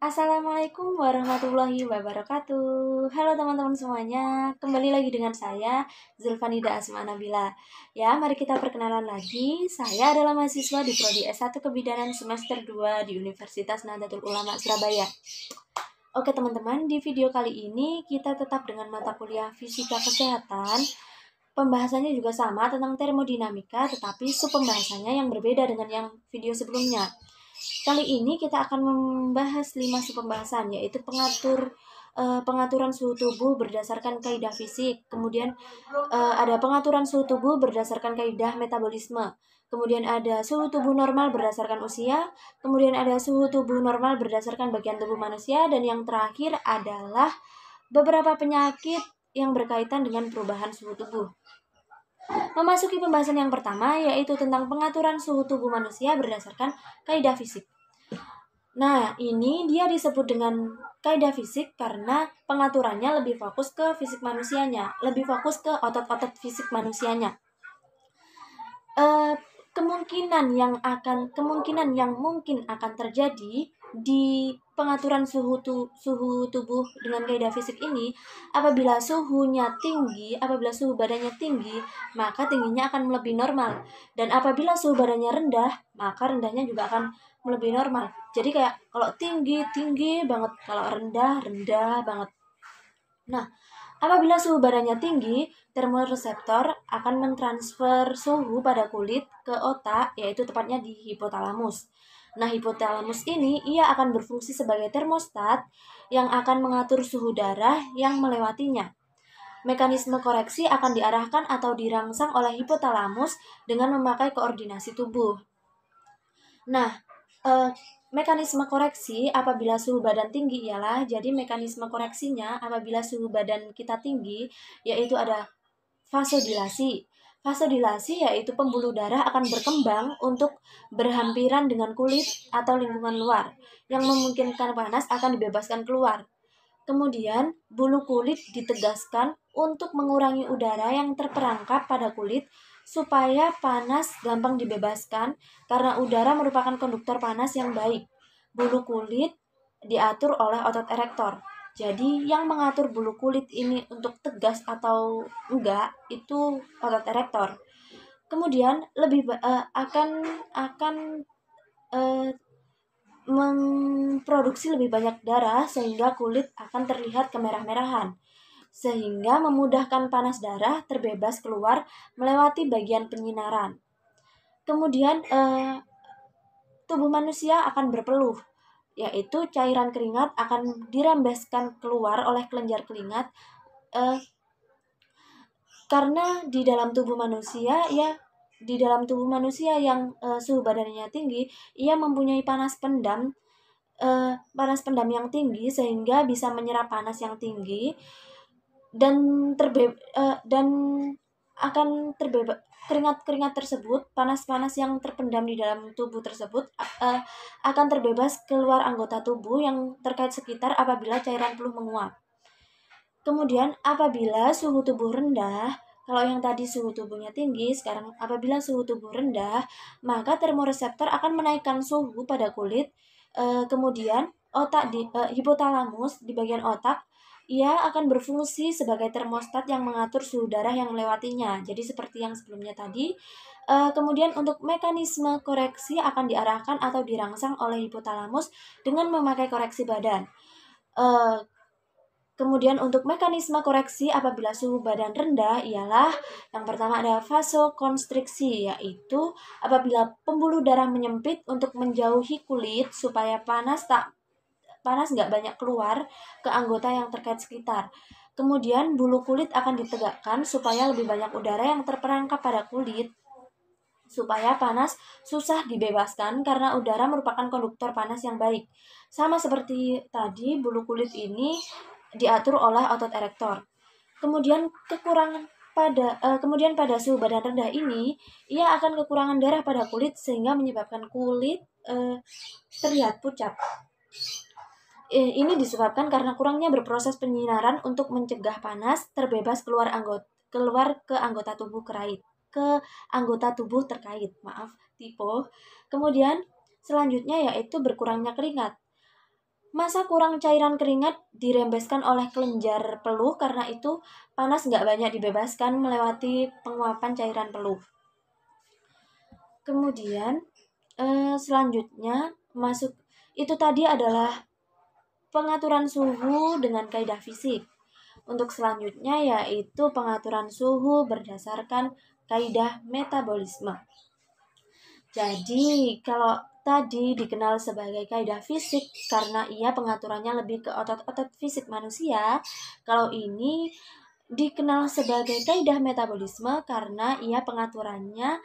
Assalamualaikum warahmatullahi wabarakatuh. Halo teman-teman semuanya, kembali lagi dengan saya Zulfanida Asma Nabila. Ya, mari kita perkenalan lagi. Saya adalah mahasiswa di Prodi S1 Kebidanan semester 2 di Universitas Nahdlatul Ulama Surabaya. Oke teman-teman, di video kali ini kita tetap dengan mata kuliah Fisika Kesehatan. Pembahasannya juga sama tentang termodinamika, tetapi pembahasannya yang berbeda dengan yang video sebelumnya. Kali ini kita akan membahas 5 pembahasan, yaitu pengaturan suhu tubuh berdasarkan kaidah fisik, kemudian ada pengaturan suhu tubuh berdasarkan kaidah metabolisme, kemudian ada suhu tubuh normal berdasarkan usia, kemudian ada suhu tubuh normal berdasarkan bagian tubuh manusia, dan yang terakhir adalah beberapa penyakit yang berkaitan dengan perubahan suhu tubuh. Memasuki pembahasan yang pertama, yaitu tentang pengaturan suhu tubuh manusia berdasarkan kaidah fisik. Nah, ini dia disebut dengan kaidah fisik karena pengaturannya lebih fokus ke fisik manusianya, lebih fokus ke otot-otot fisik manusianya. Kemungkinan yang mungkin akan terjadi di pengaturan suhu tubuh dengan kaidah fisik ini, apabila suhu badannya tinggi, maka tingginya akan melebihi normal, dan apabila suhu badannya rendah, maka rendahnya juga akan melebihi normal. Jadi kayak kalau tinggi banget, kalau rendah banget. Nah, apabila suhu badannya tinggi, termoreseptor akan mentransfer suhu pada kulit ke otak, yaitu tepatnya di hipotalamus. Nah, hipotalamus ini ia akan berfungsi sebagai termostat yang akan mengatur suhu darah yang melewatinya. Mekanisme koreksi akan diarahkan atau dirangsang oleh hipotalamus dengan memakai koordinasi tubuh. Nah, mekanisme koreksi apabila suhu badan tinggi ialah, jadi mekanisme koreksinya apabila suhu badan kita tinggi, yaitu ada vasodilasi. Vasodilasi yaitu pembuluh darah akan berkembang untuk berhampiran dengan kulit atau lingkungan luar, yang memungkinkan panas akan dibebaskan keluar. Kemudian, bulu kulit ditegaskan untuk mengurangi udara yang terperangkap pada kulit supaya panas gampang dibebaskan karena udara merupakan konduktor panas yang baik. Bulu kulit diatur oleh otot erektor. Jadi yang mengatur bulu kulit ini untuk tegas atau enggak itu otot erektor. Kemudian akan memproduksi lebih banyak darah sehingga kulit akan terlihat kemerah-merahan, sehingga memudahkan panas darah terbebas keluar melewati bagian penyinaran. Kemudian tubuh manusia akan berpeluh, yaitu cairan keringat akan dirembeskan keluar oleh kelenjar keringat karena di dalam tubuh manusia yang suhu badannya tinggi, ia mempunyai panas pendam yang tinggi sehingga bisa menyerap panas yang tinggi dan akan terbebas keringat-keringat tersebut, panas-panas yang terpendam di dalam tubuh tersebut akan terbebas keluar anggota tubuh yang terkait sekitar apabila cairan peluh menguap. Kemudian apabila suhu tubuh rendah, kalau yang tadi suhu tubuhnya tinggi, sekarang apabila suhu tubuh rendah, maka termoreseptor akan menaikkan suhu pada kulit. Kemudian hipotalamus di bagian otak, ia akan berfungsi sebagai termostat yang mengatur suhu darah yang melewatinya. Jadi seperti yang sebelumnya tadi. Kemudian untuk mekanisme koreksi akan diarahkan atau dirangsang oleh hipotalamus dengan memakai koreksi badan. Kemudian untuk mekanisme koreksi apabila suhu badan rendah ialah yang pertama ada vasokonstriksi, yaitu apabila pembuluh darah menyempit untuk menjauhi kulit supaya panas nggak banyak keluar ke anggota yang terkait sekitar. Kemudian bulu kulit akan ditegakkan supaya lebih banyak udara yang terperangkap pada kulit supaya panas susah dibebaskan karena udara merupakan konduktor panas yang baik. Sama seperti tadi, bulu kulit ini diatur oleh otot erektor. Kemudian pada suhu badan rendah ini, ia akan kekurangan darah pada kulit sehingga menyebabkan kulit terlihat pucat. Ini disebabkan karena kurangnya berproses penyinaran untuk mencegah panas terbebas keluar ke anggota tubuh terkait. Kemudian selanjutnya yaitu berkurangnya keringat. Masa kurang cairan keringat dirembeskan oleh kelenjar peluh, karena itu panas nggak banyak dibebaskan melewati penguapan cairan peluh. Kemudian selanjutnya masuk, itu tadi adalah pengaturan suhu dengan kaidah fisik. Untuk selanjutnya yaitu pengaturan suhu berdasarkan kaidah metabolisme. Jadi kalau tadi dikenal sebagai kaidah fisik karena ia pengaturannya lebih ke otot-otot fisik manusia, kalau ini dikenal sebagai kaidah metabolisme karena ia pengaturannya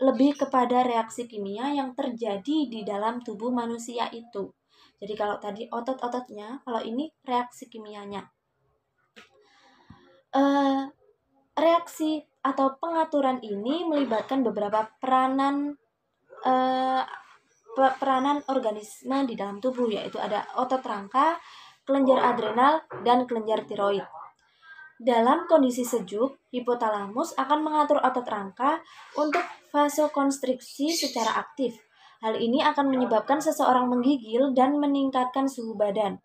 lebih kepada reaksi kimia yang terjadi di dalam tubuh manusia itu. Jadi kalau tadi otot-ototnya, kalau ini reaksi kimianya. Reaksi atau pengaturan ini melibatkan beberapa peranan organisme di dalam tubuh, yaitu ada otot rangka, kelenjar adrenal, dan kelenjar tiroid. Dalam kondisi sejuk, hipotalamus akan mengatur otot rangka untuk vasokonstriksi secara aktif. Hal ini akan menyebabkan seseorang menggigil dan meningkatkan suhu badan.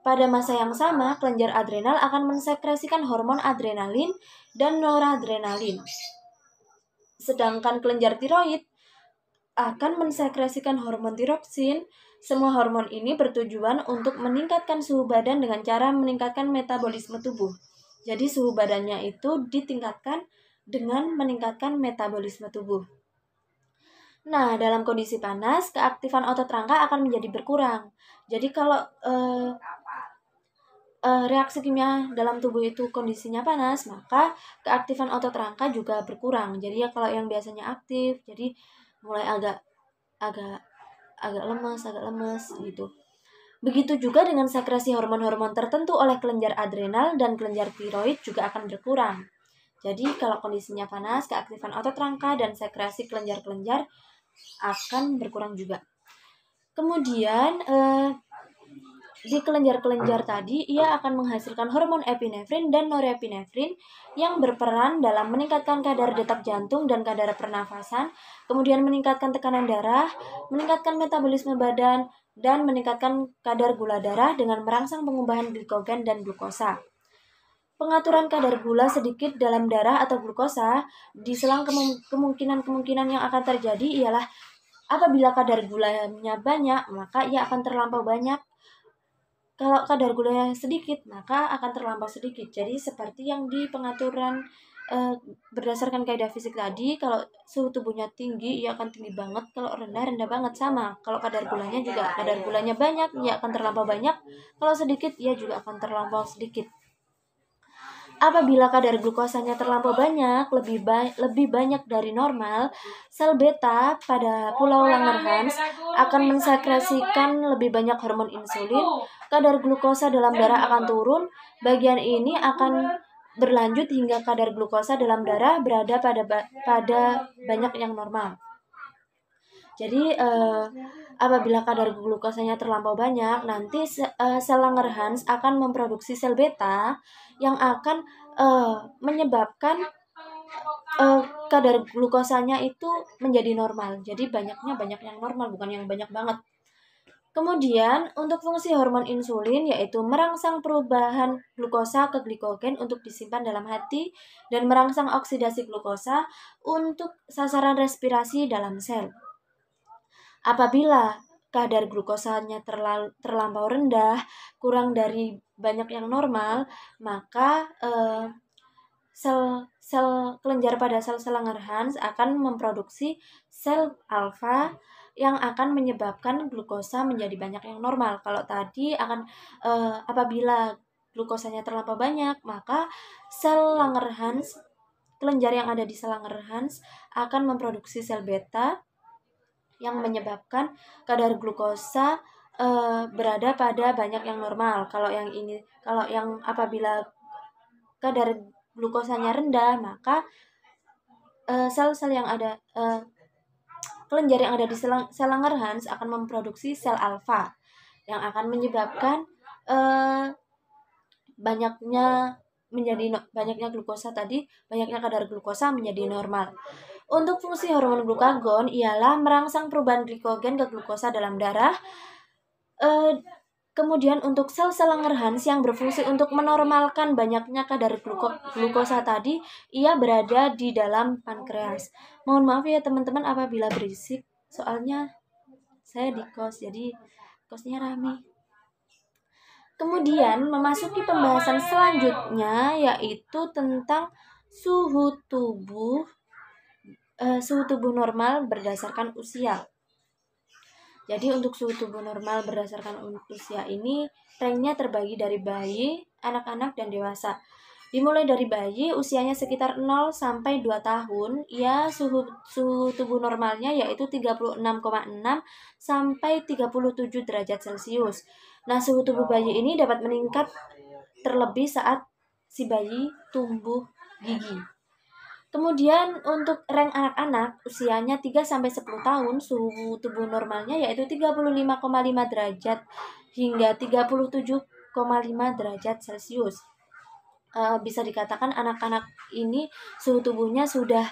Pada masa yang sama, kelenjar adrenal akan mensekresikan hormon adrenalin dan noradrenalin. Sedangkan kelenjar tiroid akan mensekresikan hormon tiroksin. Semua hormon ini bertujuan untuk meningkatkan suhu badan dengan cara meningkatkan metabolisme tubuh. Jadi suhu badannya itu ditingkatkan dengan meningkatkan metabolisme tubuh. Nah, dalam kondisi panas, keaktifan otot rangka akan menjadi berkurang. Jadi kalau reaksi kimia dalam tubuh itu kondisinya panas, maka keaktifan otot rangka juga berkurang. Jadi ya kalau yang biasanya aktif, jadi mulai agak lemes gitu. Begitu juga dengan sekresi hormon-hormon tertentu oleh kelenjar adrenal dan kelenjar tiroid juga akan berkurang. Jadi kalau kondisinya panas, keaktifan otot rangka dan sekresi kelenjar-kelenjar akan berkurang juga. Kemudian di kelenjar-kelenjar tadi, ia akan menghasilkan hormon epinefrin dan norepinefrin yang berperan dalam meningkatkan kadar detak jantung dan kadar pernafasan, kemudian meningkatkan tekanan darah, meningkatkan metabolisme badan, dan meningkatkan kadar gula darah dengan merangsang pengubahan glikogen dan glukosa. Pengaturan kadar gula sedikit dalam darah atau glukosa di selang kemungkinan-kemungkinan yang akan terjadi ialah apabila kadar gulanya banyak, maka ia akan terlampau banyak. Kalau kadar gulanya sedikit, maka akan terlampau sedikit. Jadi seperti yang di pengaturan berdasarkan kaidah fisik tadi, kalau suhu tubuhnya tinggi, ia akan tinggi banget. Kalau rendah, rendah banget. Sama. Kalau kadar gulanya juga, kadar gulanya banyak, ia akan terlampau banyak. Kalau sedikit, ia juga akan terlampau sedikit. Apabila kadar glukosanya terlampau banyak, lebih banyak dari normal, sel beta pada pulau Langerhans akan mensekresikan lebih banyak hormon insulin, kadar glukosa dalam darah akan turun, bagian ini akan berlanjut hingga kadar glukosa dalam darah berada pada banyak yang normal. Jadi apabila kadar glukosanya terlampau banyak, nanti sel Langerhans akan memproduksi sel beta yang akan menyebabkan kadar glukosanya itu menjadi normal. Jadi banyaknya banyak yang normal, bukan yang banyak banget. Kemudian untuk fungsi hormon insulin yaitu merangsang perubahan glukosa ke glikogen untuk disimpan dalam hati dan merangsang oksidasi glukosa untuk sasaran respirasi dalam sel. Apabila kadar glukosanya terlampau rendah, kurang dari banyak yang normal, maka sel kelenjar pada sel Langerhans akan memproduksi sel alfa yang akan menyebabkan glukosa menjadi banyak yang normal. Kalau tadi akan apabila glukosanya terlampau banyak, maka sel Langerhans, kelenjar yang ada di sel Langerhans akan memproduksi sel beta yang menyebabkan kadar glukosa berada pada banyak yang normal. Kalau yang apabila kadar glukosanya rendah, maka sel-sel yang ada kelenjar yang ada di sel Langerhans akan memproduksi sel alfa yang akan menyebabkan banyaknya glukosa tadi, banyaknya kadar glukosa menjadi normal. Untuk fungsi hormon glukagon ialah merangsang perubahan glikogen ke glukosa dalam darah Kemudian untuk sel-sel Langerhans yang berfungsi untuk menormalkan banyaknya kadar glukosa tadi, ia berada di dalam pankreas. Mohon maaf ya teman-teman apabila berisik, soalnya saya di kos, jadi kosnya rame. Kemudian memasuki pembahasan selanjutnya yaitu tentang suhu tubuh normal berdasarkan usia. Jadi untuk suhu tubuh normal berdasarkan usia ini ranknya terbagi dari bayi, anak-anak, dan dewasa. Dimulai dari bayi usianya sekitar 0 sampai 2 tahun, ya suhu tubuh normalnya yaitu 36,6 sampai 37 derajat Celcius. Nah, suhu tubuh bayi ini dapat meningkat terlebih saat si bayi tumbuh gigi. Kemudian untuk rank anak-anak usianya 3 sampai 10 tahun, suhu tubuh normalnya yaitu 35,5 derajat hingga 37,5 derajat Celcius. Bisa dikatakan anak-anak ini suhu tubuhnya sudah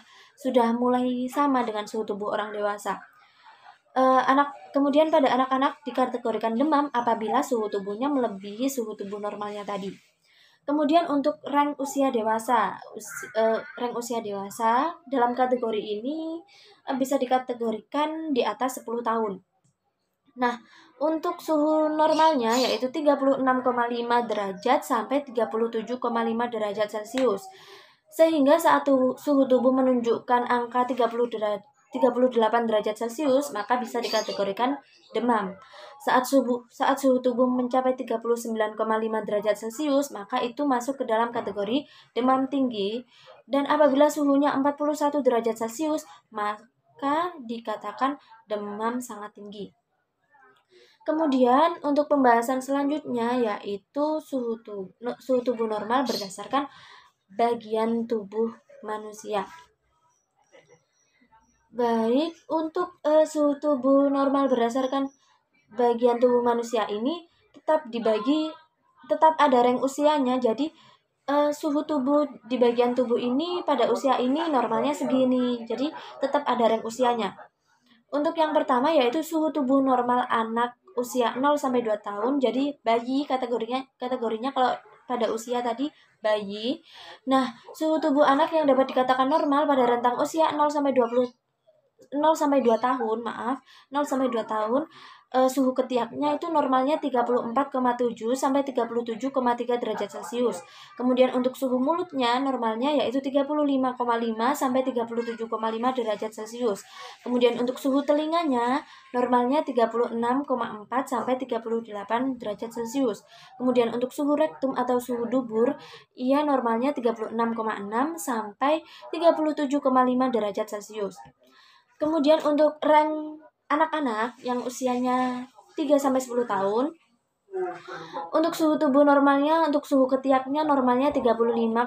mulai sama dengan suhu tubuh orang dewasa. Kemudian pada anak-anak dikategorikan demam apabila suhu tubuhnya melebihi suhu tubuh normalnya tadi. Kemudian untuk rank usia dewasa, dalam kategori ini bisa dikategorikan di atas 10 tahun. Nah, untuk suhu normalnya yaitu 36,5 derajat sampai 37,5 derajat Celcius. Sehingga saat suhu tubuh menunjukkan angka 38 derajat Celcius, maka bisa dikategorikan demam. Saat suhu tubuh mencapai 39,5 derajat Celcius, maka itu masuk ke dalam kategori demam tinggi. Dan apabila suhunya 41 derajat Celcius, maka dikatakan demam sangat tinggi. Kemudian untuk pembahasan selanjutnya yaitu suhu tubuh normal berdasarkan bagian tubuh manusia. Baik, untuk suhu tubuh normal berdasarkan bagian tubuh manusia ini tetap ada rank usianya. Jadi suhu tubuh di bagian tubuh ini pada usia ini normalnya segini. Jadi tetap ada rank usianya. Untuk yang pertama yaitu suhu tubuh normal anak usia 0 sampai 2 tahun. Jadi bayi kategorinya kalau pada usia tadi bayi. Nah, suhu tubuh anak yang dapat dikatakan normal pada rentang usia 0 sampai 2 tahun, 0 sampai 2 tahun, suhu ketiaknya itu normalnya 34,7 sampai 37,3 derajat Celcius. Kemudian untuk suhu mulutnya normalnya yaitu 35,5 sampai 37,5 derajat Celcius. Kemudian untuk suhu telinganya normalnya 36,4 sampai 38 derajat Celcius. Kemudian untuk suhu rektum atau suhu dubur, ia normalnya 36,6 sampai 37,5 derajat Celcius. Kemudian untuk rank anak-anak yang usianya 3 sampai 10 tahun, untuk suhu tubuh normalnya, untuk suhu ketiaknya normalnya 35,9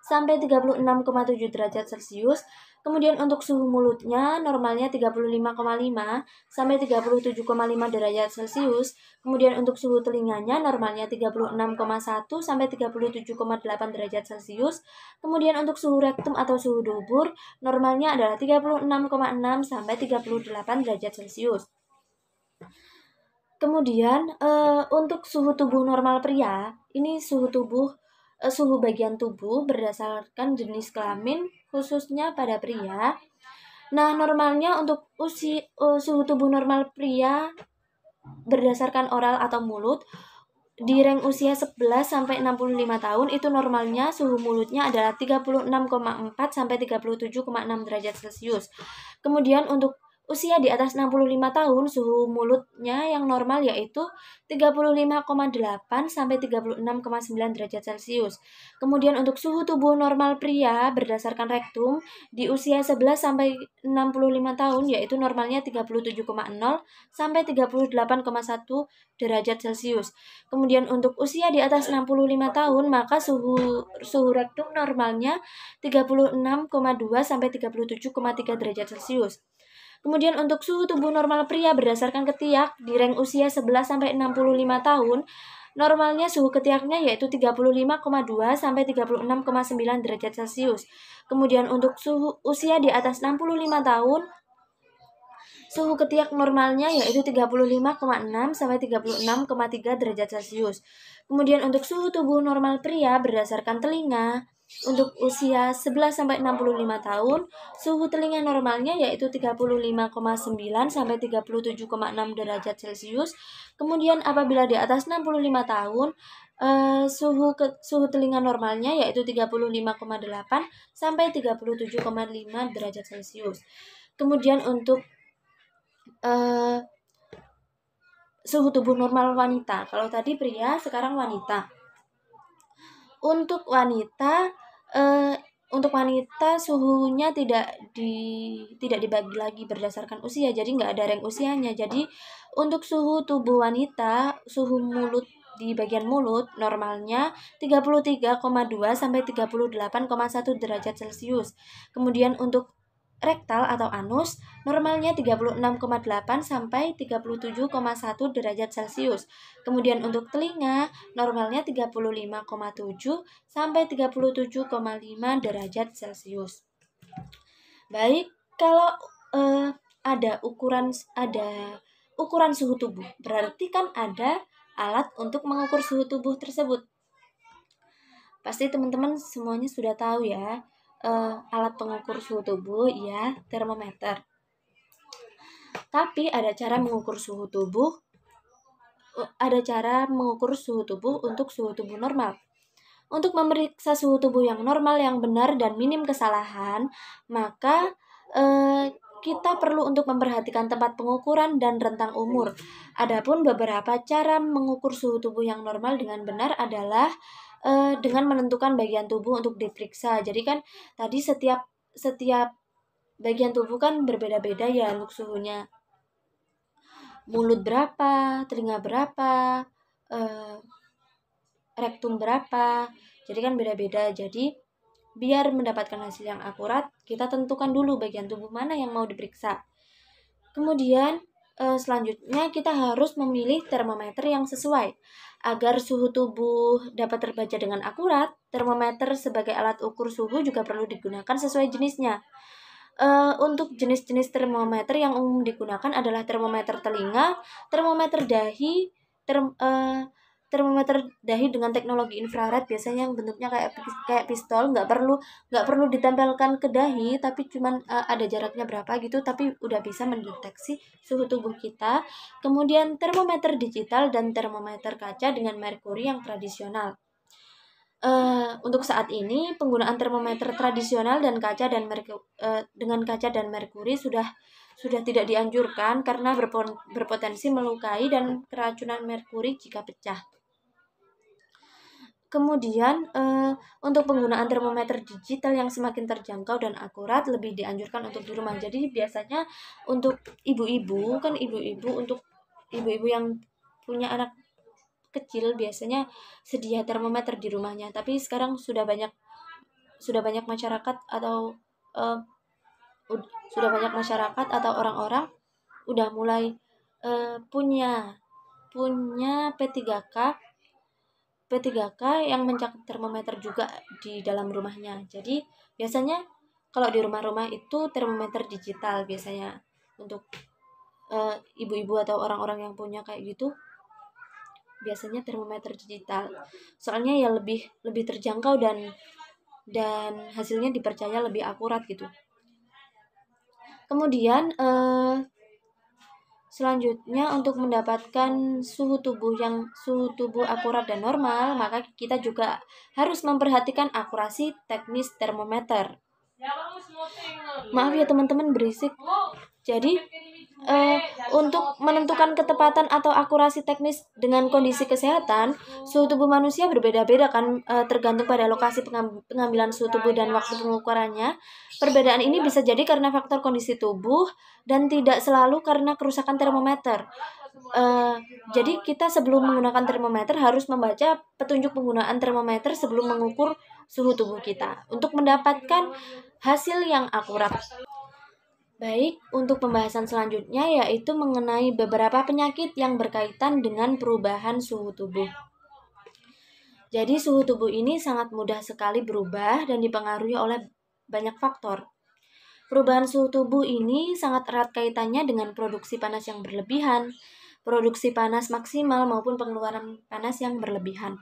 sampai 36,7 derajat Celcius. Kemudian untuk suhu mulutnya normalnya 35,5 sampai 37,5 derajat Celcius. Kemudian untuk suhu telinganya normalnya 36,1 sampai 37,8 derajat Celcius. Kemudian untuk suhu rektum atau suhu dubur normalnya adalah 36,6 sampai 38 derajat Celcius. Kemudian untuk suhu tubuh normal pria, ini suhu bagian tubuh berdasarkan jenis kelamin khususnya pada pria. Nah, normalnya untuk suhu tubuh normal pria berdasarkan oral atau mulut di rank usia 11 sampai 65 tahun itu normalnya suhu mulutnya adalah 36,4 sampai 37,6 derajat Celcius. Kemudian untuk usia di atas 65 tahun suhu mulutnya yang normal yaitu 35,8 sampai 36,9 derajat Celcius. Kemudian untuk suhu tubuh normal pria berdasarkan rektum di usia 11 sampai 65 tahun yaitu normalnya 37,0 sampai 38,1 derajat Celcius. Kemudian untuk usia di atas 65 tahun maka suhu rektum normalnya 36,2 sampai 37,3 derajat Celcius. Kemudian untuk suhu tubuh normal pria berdasarkan ketiak di rank usia 11 sampai 65 tahun, normalnya suhu ketiaknya yaitu 35,2 sampai 36,9 derajat Celcius. Kemudian untuk suhu usia di atas 65 tahun Suhu ketiak normalnya yaitu 35,6 sampai 36,3 derajat Celcius. Kemudian untuk suhu tubuh normal pria berdasarkan telinga, untuk usia 11 sampai 65 tahun, suhu telinga normalnya yaitu 35,9 sampai 37,6 derajat Celcius. Kemudian apabila di atas 65 tahun, suhu telinga normalnya yaitu 35,8 sampai 37,5 derajat Celcius. Kemudian untuk suhu tubuh normal wanita. Kalau tadi pria, sekarang wanita. Untuk wanita suhunya tidak dibagi lagi berdasarkan usia, jadi nggak ada rank usianya. Jadi untuk suhu tubuh wanita, suhu mulut di bagian mulut normalnya 33,2 sampai 38,1 derajat Celcius. Kemudian untuk rektal atau anus normalnya 36,8 sampai 37,1 derajat Celcius. Kemudian untuk telinga normalnya 35,7 sampai 37,5 derajat Celcius. Baik, kalau ada ukuran suhu tubuh, berarti kan ada alat untuk mengukur suhu tubuh tersebut. Pasti teman-teman semuanya sudah tahu ya, alat pengukur suhu tubuh ya, termometer. Tapi ada cara mengukur suhu tubuh untuk suhu tubuh normal. Untuk memeriksa suhu tubuh yang normal, yang benar dan minim kesalahan, maka kita perlu untuk memperhatikan tempat pengukuran dan rentang umur. Adapun beberapa cara mengukur suhu tubuh yang normal dengan benar adalah dengan menentukan bagian tubuh untuk diperiksa. Jadi kan tadi setiap bagian tubuh kan berbeda-beda ya untuk suhunya. Mulut berapa, telinga berapa, rektum berapa, jadi kan beda-beda. Jadi biar mendapatkan hasil yang akurat, kita tentukan dulu bagian tubuh mana yang mau diperiksa. Kemudian selanjutnya kita harus memilih termometer yang sesuai. Agar suhu tubuh dapat terbaca dengan akurat, termometer sebagai alat ukur suhu juga perlu digunakan sesuai jenisnya. Untuk jenis-jenis termometer yang umum digunakan adalah termometer telinga, termometer dahi, termometer dahi dengan teknologi infrared, biasanya yang bentuknya kayak pistol, nggak perlu ditempelkan ke dahi, tapi cuman ada jaraknya berapa gitu, tapi udah bisa mendeteksi suhu tubuh kita. Kemudian termometer digital dan termometer kaca dengan merkuri yang tradisional. Untuk saat ini penggunaan termometer tradisional dan dengan kaca dan merkuri sudah tidak dianjurkan karena berpotensi melukai dan keracunan merkuri jika pecah. Kemudian untuk penggunaan termometer digital yang semakin terjangkau dan akurat lebih dianjurkan untuk di rumah. Jadi biasanya untuk ibu-ibu yang punya anak kecil biasanya sedia termometer di rumahnya. Tapi sekarang sudah banyak masyarakat atau orang-orang udah mulai punya P3K yang mencakup termometer juga di dalam rumahnya. Jadi biasanya kalau di rumah-rumah itu termometer digital biasanya untuk ibu-ibu atau orang-orang yang punya kayak gitu. Biasanya termometer digital, soalnya ya lebih terjangkau dan hasilnya dipercaya lebih akurat gitu. Kemudian selanjutnya untuk mendapatkan suhu tubuh akurat dan normal, maka kita juga harus memperhatikan akurasi teknis termometer. Maaf ya teman-teman, berisik. Jadi untuk menentukan ketepatan atau akurasi teknis dengan kondisi kesehatan, suhu tubuh manusia berbeda-beda kan, tergantung pada lokasi pengambilan suhu tubuh dan waktu pengukurannya. Perbedaan ini bisa jadi karena faktor kondisi tubuh dan tidak selalu karena kerusakan termometer. Jadi kita sebelum menggunakan termometer harus membaca petunjuk penggunaan termometer sebelum mengukur suhu tubuh kita untuk mendapatkan hasil yang akurat. Baik, untuk pembahasan selanjutnya yaitu mengenai beberapa penyakit yang berkaitan dengan perubahan suhu tubuh. Jadi suhu tubuh ini sangat mudah sekali berubah dan dipengaruhi oleh banyak faktor. Perubahan suhu tubuh ini sangat erat kaitannya dengan produksi panas yang berlebihan, produksi panas maksimal maupun pengeluaran panas yang berlebihan.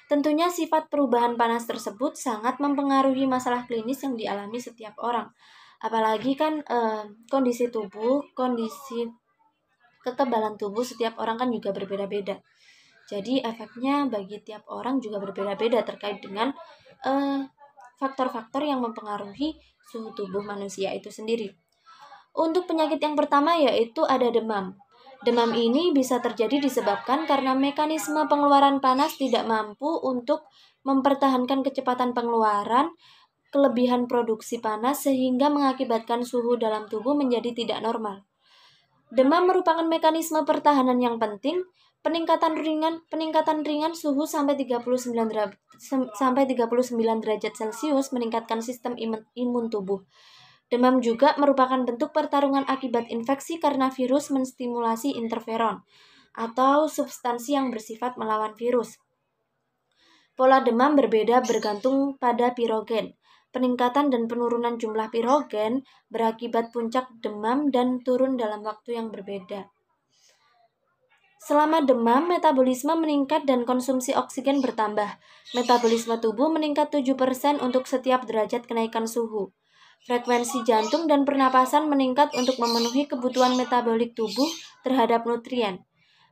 Tentunya sifat perubahan panas tersebut sangat mempengaruhi masalah klinis yang dialami setiap orang. Apalagi kan kondisi tubuh, kondisi kekebalan tubuh setiap orang kan juga berbeda-beda. Jadi efeknya bagi tiap orang juga berbeda-beda terkait dengan faktor-faktor yang mempengaruhi suhu tubuh manusia itu sendiri. Untuk penyakit yang pertama yaitu ada demam. Demam ini bisa terjadi disebabkan karena mekanisme pengeluaran panas tidak mampu untuk mempertahankan kecepatan pengeluaran, kelebihan produksi panas sehingga mengakibatkan suhu dalam tubuh menjadi tidak normal. Demam merupakan mekanisme pertahanan yang penting. Peningkatan ringan suhu sampai 39 derajat Celcius meningkatkan sistem imun tubuh. Demam juga merupakan bentuk pertarungan akibat infeksi karena virus menstimulasi interferon atau substansi yang bersifat melawan virus. Pola demam berbeda bergantung pada pirogen. Peningkatan dan penurunan jumlah pirogen berakibat puncak demam dan turun dalam waktu yang berbeda. Selama demam, metabolisme meningkat dan konsumsi oksigen bertambah. Metabolisme tubuh meningkat 7% untuk setiap derajat kenaikan suhu. Frekuensi jantung dan pernapasan meningkat untuk memenuhi kebutuhan metabolik tubuh terhadap nutrien.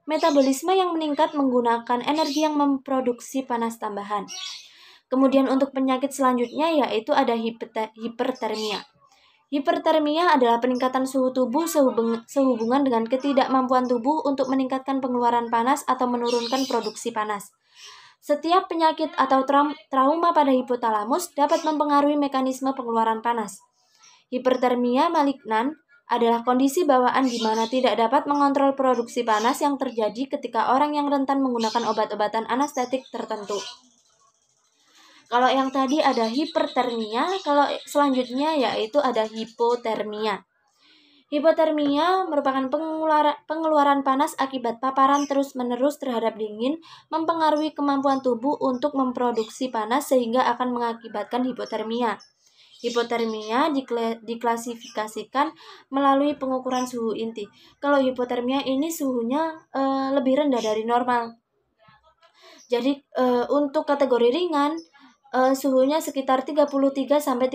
Metabolisme yang meningkat menggunakan energi yang memproduksi panas tambahan. Kemudian untuk penyakit selanjutnya yaitu ada hipertermia. Hipertermia adalah peningkatan suhu tubuh sehubungan dengan ketidakmampuan tubuh untuk meningkatkan pengeluaran panas atau menurunkan produksi panas. Setiap penyakit atau trauma pada hipotalamus dapat mempengaruhi mekanisme pengeluaran panas. Hipertermia malignan adalah kondisi bawaan di mana tidak dapat mengontrol produksi panas yang terjadi ketika orang yang rentan menggunakan obat-obatan anestetik tertentu. Kalau yang tadi ada hipertermia, kalau selanjutnya yaitu ada hipotermia. Hipotermia merupakan pengeluaran panas akibat paparan terus-menerus terhadap dingin, mempengaruhi kemampuan tubuh untuk memproduksi panas sehingga akan mengakibatkan hipotermia. Hipotermia diklasifikasikan melalui pengukuran suhu inti. Kalau hipotermia ini suhunya lebih rendah dari normal. Jadi untuk kategori ringan, suhunya sekitar 33-36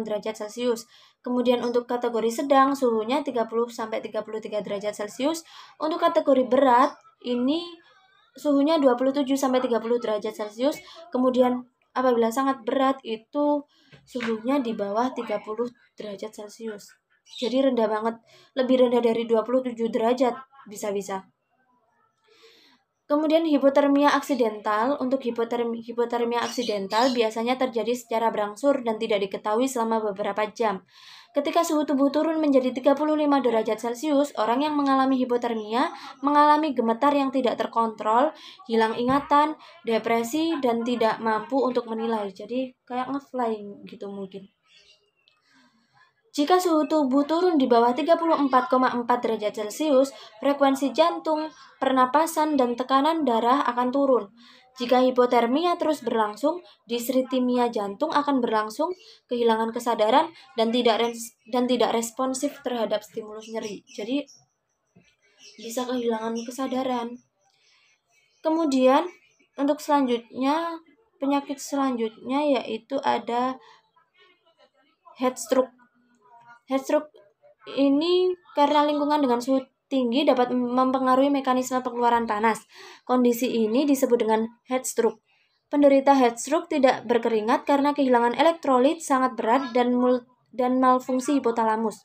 derajat Celcius. Kemudian untuk kategori sedang suhunya 30-33 derajat Celcius. Untuk kategori berat ini suhunya 27-30 derajat Celcius. Kemudian apabila sangat berat itu suhunya di bawah 30 derajat Celcius. Jadi rendah banget, lebih rendah dari 27 derajat bisa-bisa. Kemudian hipotermia aksidental. Untuk hipotermia aksidental biasanya terjadi secara berangsur dan tidak diketahui selama beberapa jam. Ketika suhu tubuh turun menjadi 35 derajat Celcius, orang yang mengalami hipotermia mengalami gemetar yang tidak terkontrol, hilang ingatan, depresi, dan tidak mampu untuk menilai. Jadi kayak ngeflying gitu mungkin. Jika suhu tubuh turun di bawah 34,4 derajat Celcius, frekuensi jantung, pernapasan, dan tekanan darah akan turun. Jika hipotermia terus berlangsung, disritimia jantung akan berlangsung, kehilangan kesadaran, dan tidak responsif terhadap stimulus nyeri. Jadi, bisa kehilangan kesadaran. Kemudian, untuk selanjutnya, penyakit selanjutnya yaitu ada heat stroke. Heat stroke ini karena lingkungan dengan suhu tinggi dapat mempengaruhi mekanisme pengeluaran panas. Kondisi ini disebut dengan heat stroke. Penderita heat stroke tidak berkeringat karena kehilangan elektrolit sangat berat dan malfungsi hipotalamus.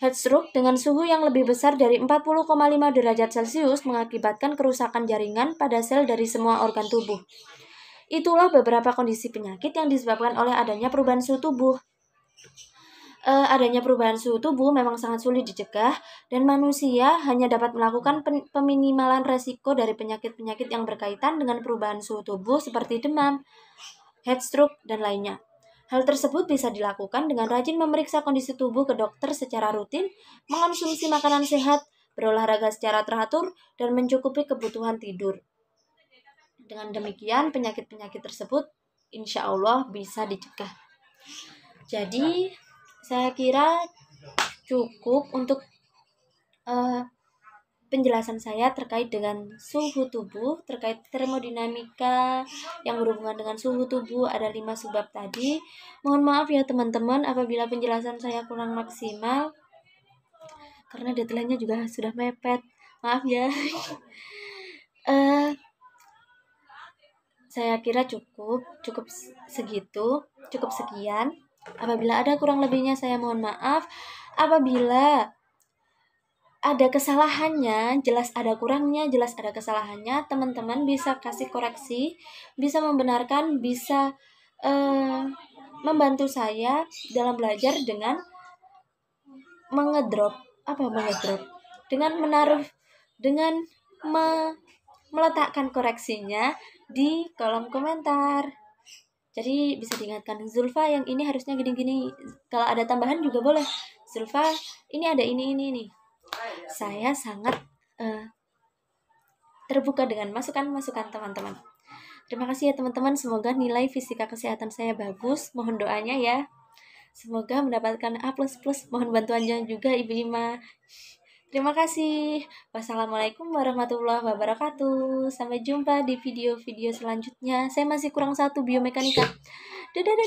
Heat stroke dengan suhu yang lebih besar dari 40,5 derajat Celcius mengakibatkan kerusakan jaringan pada sel dari semua organ tubuh. Itulah beberapa kondisi penyakit yang disebabkan oleh adanya perubahan suhu tubuh. Adanya perubahan suhu tubuh memang sangat sulit dicegah dan manusia hanya dapat melakukan peminimalan resiko dari penyakit-penyakit yang berkaitan dengan perubahan suhu tubuh seperti demam, heat stroke, dan lainnya. Hal tersebut bisa dilakukan dengan rajin memeriksa kondisi tubuh ke dokter secara rutin, mengonsumsi makanan sehat, berolahraga secara teratur, dan mencukupi kebutuhan tidur. Dengan demikian, penyakit-penyakit tersebut insya Allah bisa dicegah. Jadi, saya kira cukup untuk penjelasan saya terkait dengan suhu tubuh, terkait termodinamika yang berhubungan dengan suhu tubuh. Ada 5 subbab tadi. Mohon maaf ya teman-teman apabila penjelasan saya kurang maksimal, karena deadline-nya juga sudah mepet. Maaf ya. Saya kira cukup segitu, cukup sekian. Apabila ada kurang lebihnya saya mohon maaf. Apabila ada kesalahannya, jelas ada kurangnya, jelas ada kesalahannya, teman-teman bisa kasih koreksi, bisa membenarkan, bisa membantu saya dalam belajar dengan mengedrop, dengan menaruh, dengan meletakkan koreksinya di kolom komentar. Jadi bisa diingatkan, Zulfa yang ini harusnya gini-gini. Kalau ada tambahan juga boleh. Zulfa, ini ada ini nih. Saya sangat terbuka dengan masukan-masukan teman-teman. Terima kasih ya teman-teman. Semoga nilai fisika kesehatan saya bagus. Mohon doanya ya. Semoga mendapatkan A++. Mohon bantuannya juga Ibu Ima. Terima kasih. Wassalamualaikum warahmatullahi wabarakatuh. Sampai jumpa di video-video selanjutnya. Saya masih kurang 1 biomekanika. Dadah.